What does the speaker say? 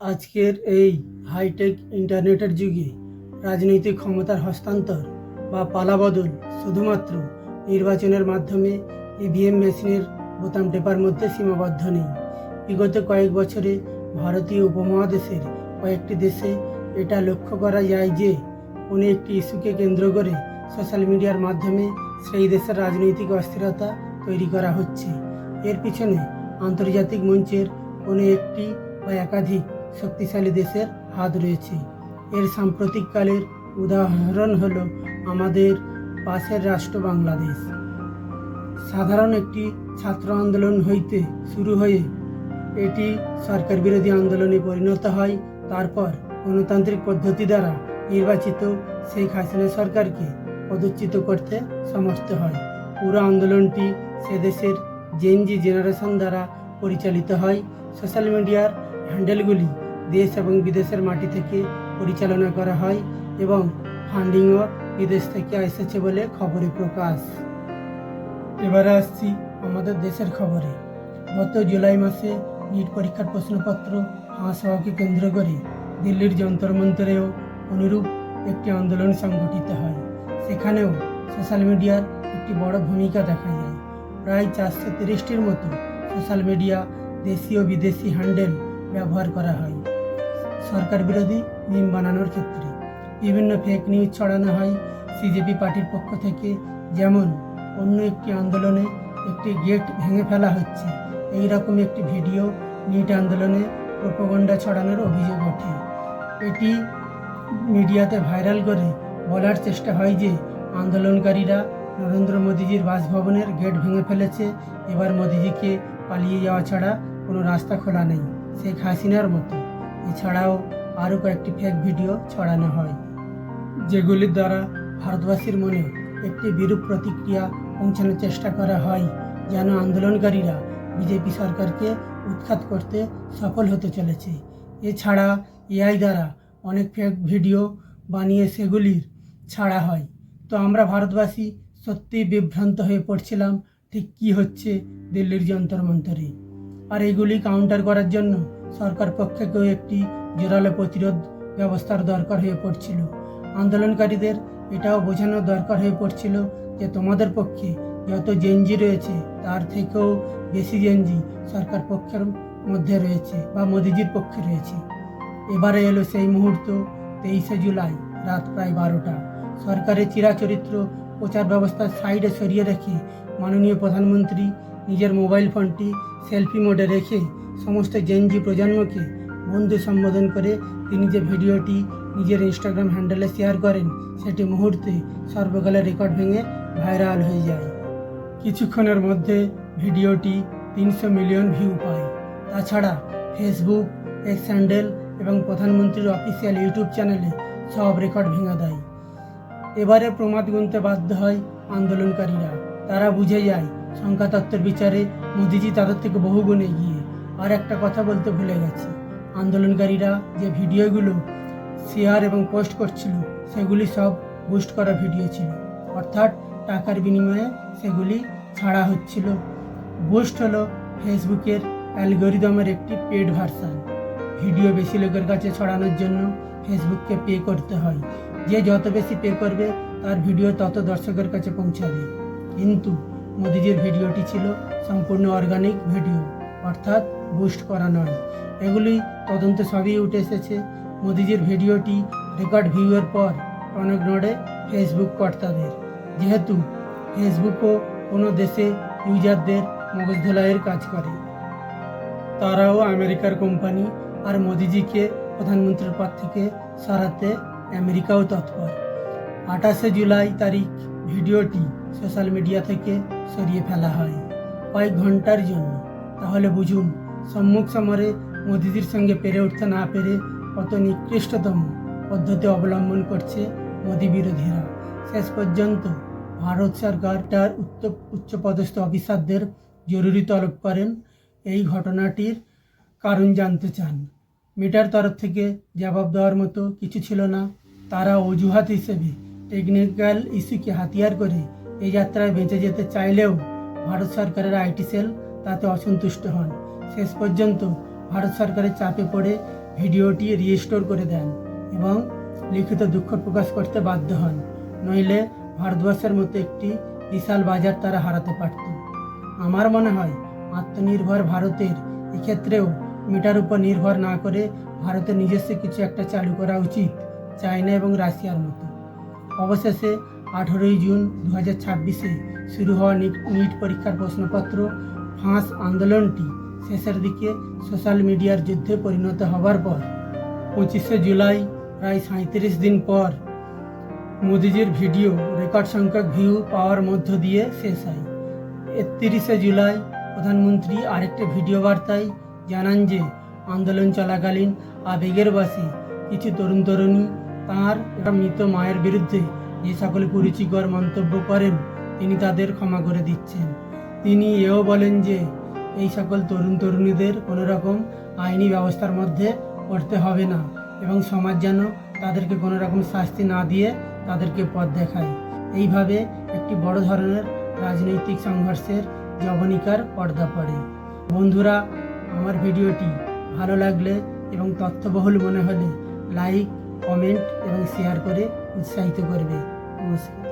আজকের এই হাইটেক ইন্টারনেটের যুগে রাজনৈতিক ক্ষমতার হস্তান্তর বা পালাবদল শুধুমাত্র নির্বাচনের মাধ্যমে ইভিএম মেশিনের বোতাম টেপার মধ্যে সীমাবদ্ধ নেই। বিগত কয়েক বছরে ভারতীয় উপমহাদেশের কয়েকটি দেশে এটা লক্ষ্য করা যায় যে কোনো একটি ইস্যুকে কেন্দ্র করে সোশ্যাল মিডিয়ার মাধ্যমে সেই দেশের রাজনৈতিক অস্থিরতা তৈরি করা হচ্ছে। এর পিছনে আন্তর্জাতিক মঞ্চের কোনো একটি বা একাধিক শক্তিশালী দেশের হাত রয়েছে। এর সাম্প্রতিককালের উদাহরণ হলো আমাদের পাশের রাষ্ট্র বাংলাদেশ। সাধারণ একটি ছাত্র আন্দোলন হইতে শুরু হয়ে এটি সরকার বিরোধী আন্দোলনে পরিণত হয়। তারপর গণতান্ত্রিক পদ্ধতি দ্বারা নির্বাচিত শেখ হাসিনা সরকারকে পদচ্যুত করতে সমর্থ হয়। পুরো আন্দোলনটি সে দেশের জেনজি জেনারেশন দ্বারা পরিচালিত হয়। সোশ্যাল মিডিয়ার হ্যান্ডেলগুলি দেশ এবং বিদেশের মাটি থেকে পরিচালনা করা হয় এবং ফান্ডিংও বিদেশ থেকে এসেছে বলে খবরে প্রকাশ। এবারে আসছি আমাদের দেশের খবরে। গত জুলাই মাসে নিট পরীক্ষার প্রশ্নপত্র ফাঁস হওয়াকে কেন্দ্র করে দিল্লির যন্তর মন্তরেও অনুরূপ একটি আন্দোলন সংগঠিত হয়। সেখানেও সোশ্যাল মিডিয়ার একটি বড় ভূমিকা দেখা যায়। প্রায় 430টির মতো সোশ্যাল মিডিয়া দেশীয় বিদেশি হ্যান্ডেল ব্যবহার করা হয় সরকার বিরোধী মিম বানানোর ক্ষেত্রে। বিভিন্ন ফেক নিউজ ছড়ানো হয় সিজেপি পার্টির পক্ষ থেকে, যেমন অন্য একটি আন্দোলনে একটি গেট ভেঙে ফেলা হচ্ছে, এই রকম একটি ভিডিও নিট আন্দোলনে প্রোপাগান্ডা ছড়ানোর অভিযোগ ওঠে। এটি মিডিয়াতে ভাইরাল করে বলার চেষ্টা হয় যে আন্দোলনকারীরা নরেন্দ্র মোদীজির বাসভবনের গেট ভেঙে ফেলেছে, এবার মোদীজিকে পালিয়ে যাওয়া ছাড়া কোনো রাস্তা খোলা নেই, শেখ হাসিনার মতো। এছাড়াও আরও কয়েকটি ফেক ভিডিও ছড়ানো হয়, যেগুলির দ্বারা ভারতবাসীর মনে একটি বিরূপ প্রতিক্রিয়া পৌঁছানোর চেষ্টা করা হয়, যেন আন্দোলনকারীরা বিজেপি সরকারকে উৎখাত করতে সফল হতে চলেছে। এছাড়া এআই দ্বারা অনেক ফেক ভিডিও বানিয়ে সেগুলির ছাড়া হয়। তো আমরা ভারতবাসী সত্যিই বিভ্রান্ত হয়ে পড়ছিলাম ঠিক কী হচ্ছে দিল্লির যন্তর মন্তরে। আর এগুলি কাউন্টার করার জন্য সরকার পক্ষেও একটি জোরালো প্রতিরোধ ব্যবস্থার দরকার হয়ে পড়ছিল। আন্দোলনকারীদের এটাও বোঝানোর দরকার হয়ে পড়ছিল যে তোমাদের পক্ষে যত জেনজি রয়েছে তার থেকেও বেশি জেনজি সরকার পক্ষের মধ্যে রয়েছে বা মোদিজির পক্ষে রয়েছে। এবারে এলো সেই মুহূর্ত, 23শে জুলাই রাত প্রায় 12টা। সরকারের চিরাচরিত্র প্রচার ব্যবস্থার সাইডে সরিয়ে রেখে মাননীয় প্রধানমন্ত্রী নিজের মোবাইল ফোনটি সেলফি মোডে রেখে সমস্ত জেনজি প্রজন্মকে বন্ধু সম্বোধন করে তিনি যে ভিডিওটি নিজের ইনস্টাগ্রাম হ্যান্ডেলে শেয়ার করেন, সেটি মুহূর্তে সর্বকালের রেকর্ড ভেঙে ভাইরাল হয়ে যায়। কিছুক্ষণের মধ্যে ভিডিওটি 300 মিলিয়ন ভিউ পায়। তাছাড়া ফেসবুক, এক্স হ্যান্ডেল এবং প্রধানমন্ত্রীর অফিসিয়াল ইউটিউব চ্যানেলে সব রেকর্ড ভেঙে দেয়। এবারে প্রমাদ গুনতে বাধ্য হয় আন্দোলনকারীরা। তারা বুঝে যায় সংখ্যাতত্ত্বের বিচারে মোদিজি তাদের থেকে বহুগুণ এগিয়ে। আর একটা কথা বলতে ভুলে গেছি, আন্দোলনকারীরা যে ভিডিওগুলো শেয়ার এবং পোস্ট করছিল সেগুলি সব বুস্ট করা ভিডিও ছিল, অর্থাৎ টাকার বিনিময়ে সেগুলি ছাড়া হচ্ছিল। বুস্ট হলো ফেসবুকের অ্যালগরিদমের একটি পেড ভার্সান। ভিডিও বেশি লোকের কাছে ছড়ানোর জন্য ফেসবুককে পে করতে হয়। যে যত বেশি পে করবে তার ভিডিও তত দর্শকের কাছে পৌঁছাবে। কিন্তু মোদিজির ভিডিওটি ছিল সম্পূর্ণ অর্গানিক ভিডিও, অর্থাৎ বুস্ট করা নয়। এগুলি তদন্তে সবই উঠে এসেছে। মোদিজির ভিডিওটি রেকর্ড ভিউয়ের পর অনেক নড়ে ফেসবুক কর্তাদের, যেহেতু ফেসবুকও কোনো দেশে ইউজারদের মগজ ধোলাইয়ের কাজ করে। তারাও আমেরিকার কোম্পানি, আর মোদিজিকে প্রধানমন্ত্রীর পদ থেকে সরাতে আমেরিকাও তৎপর। 28শে জুলাই তারিখ ভিডিওটি সোশ্যাল মিডিয়া থেকে সরিয়ে ফেলা হয় কয়েক ঘন্টার জন্য। তাহলে বুঝুন সম্মুখ সমরে মোদিজির সঙ্গে পেরে উঠতে না পেরে কত নিকৃষ্টতম পদ্ধতি অবলম্বন করছে মোদি বিরোধীরা। শেষ পর্যন্ত ভারত সরকার তার উচ্চপদস্থ অফিসারদের জরুরি তলব করেন। এই ঘটনাটির কারণ জানতে চান। মিটার তরফ থেকে জবাব দেওয়ার মতো কিছু ছিল না। তারা অজুহাত হিসেবে টেকনিক্যাল ইস্যুকে হাতিয়ার করে এই যাত্রায় বেঁচে যেতে চাইলেও ভারত সরকারের আইটি সেল তাতে অসন্তুষ্ট হন। শেষ পর্যন্ত ভারত সরকারের চাপে পড়ে ভিডিওটি রিস্টোর করে দেন এবং লিখিত দুঃখ প্রকাশ করতে বাধ্য হন। নইলে ভারতবর্ষের মতো একটি বিশাল বাজার তারা হারাতে পারত। আমার মনে হয় আত্মনির্ভর ভারতের এক্ষেত্রেও মিটার উপর নির্ভর না করে ভারতের নিজস্ব কিছু একটা চালু করা উচিত, চায়না এবং রাশিয়ার মতো। অবশেষে 18 জুন 2026 শুরু হওয়া নিট পরীক্ষার প্রশ্নপত্র ফাঁস আন্দোলনটি শেষের দিকে সোশ্যাল মিডিয়ার যুদ্ধে পরিণত হবার পর 25 জুলাই প্রায় 37 দিন পর মোদিজির ভিডিও রেকর্ড সংখ্যক ভিউ পাওয়ার মধ্য দিয়ে শেষ হয়। 31 জুলাই প্রধানমন্ত্রী আরেকটি ভিডিও বার্তায় জানান যে আন্দোলন চলাকালীন আবেগের বশে কিছু তরুণ তরুণী তাঁর মৃত মায়ের বিরুদ্ধে যে সকল কুরুচিকর মন্তব্য করেন তিনি তাদের ক্ষমা করে দিচ্ছেন। তিনি এও বলেন যে এই সকল তরুণ তরুণীদের কোনো রকম আইনি ব্যবস্থার মধ্যে পড়তে হবে না এবং সমাজ যেন তাদেরকে কোনো রকম শাস্তি না দিয়ে তাদেরকে পথ দেখায়। এইভাবে একটি বড় ধরনের রাজনৈতিক সংঘর্ষের জবনিকার পর্দা পড়ে। বন্ধুরা, আমার ভিডিওটি ভালো লাগলে এবং তথ্যবহুল মনে হলে লাইক, কমেন্ট এবং শেয়ার করে উৎসাহিত করবে। নমস্কার।